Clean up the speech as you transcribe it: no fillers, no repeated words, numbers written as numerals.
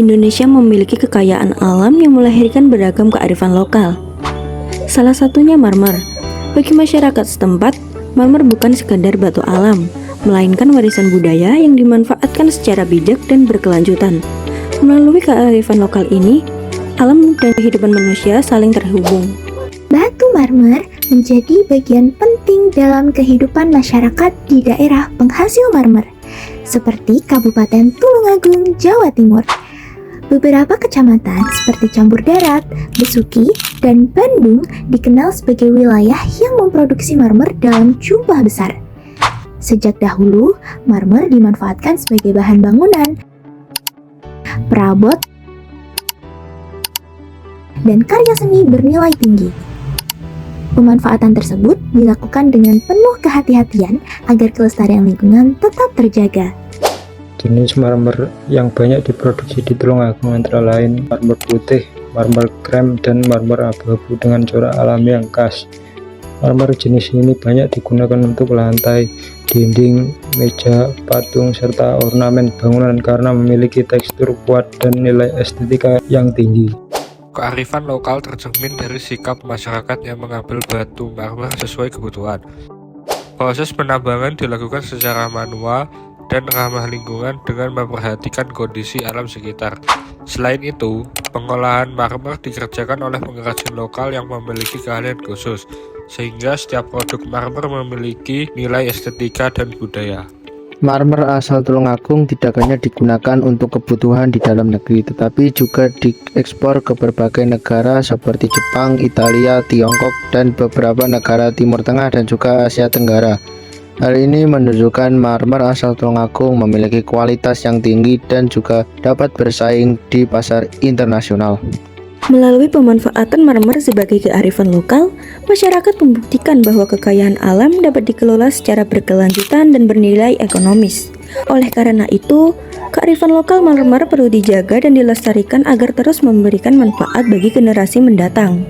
Indonesia memiliki kekayaan alam yang melahirkan beragam kearifan lokal. Salah satunya marmer. Bagi masyarakat setempat, marmer bukan sekadar batu alam, melainkan warisan budaya yang dimanfaatkan secara bijak dan berkelanjutan. Melalui kearifan lokal ini, alam dan kehidupan manusia saling terhubung. Batu marmer menjadi bagian penting dalam kehidupan masyarakat di daerah penghasil marmer, seperti Kabupaten Tulungagung, Jawa Timur. Beberapa kecamatan seperti Campur Darat, Besuki, dan Bandung dikenal sebagai wilayah yang memproduksi marmer dalam jumlah besar. Sejak dahulu, marmer dimanfaatkan sebagai bahan bangunan, perabot, dan karya seni bernilai tinggi. Pemanfaatan tersebut dilakukan dengan penuh kehati-hatian agar kelestarian lingkungan tetap terjaga. Jenis marmer yang banyak diproduksi di Tulungagung antara lain marmer putih, marmer krem, dan marmer abu-abu dengan corak alami yang khas. Marmer jenis ini banyak digunakan untuk lantai, dinding, meja, patung, serta ornamen bangunan karena memiliki tekstur kuat dan nilai estetika yang tinggi. Kearifan lokal tercermin dari sikap masyarakat yang mengambil batu marmer sesuai kebutuhan. Proses penambangan dilakukan secara manual dan ramah lingkungan dengan memperhatikan kondisi alam sekitar. Selain itu, pengolahan marmer dikerjakan oleh pengrajin lokal yang memiliki keahlian khusus, sehingga setiap produk marmer memiliki nilai estetika dan budaya. Marmer asal Tulungagung tidak hanya digunakan untuk kebutuhan di dalam negeri, tetapi juga diekspor ke berbagai negara seperti Jepang, Italia, Tiongkok, dan beberapa negara Timur Tengah dan juga Asia Tenggara. Hal ini menunjukkan marmer asal Tulungagung memiliki kualitas yang tinggi dan juga dapat bersaing di pasar internasional. Melalui pemanfaatan marmer sebagai kearifan lokal, masyarakat membuktikan bahwa kekayaan alam dapat dikelola secara berkelanjutan dan bernilai ekonomis. Oleh karena itu, kearifan lokal marmer perlu dijaga dan dilestarikan agar terus memberikan manfaat bagi generasi mendatang.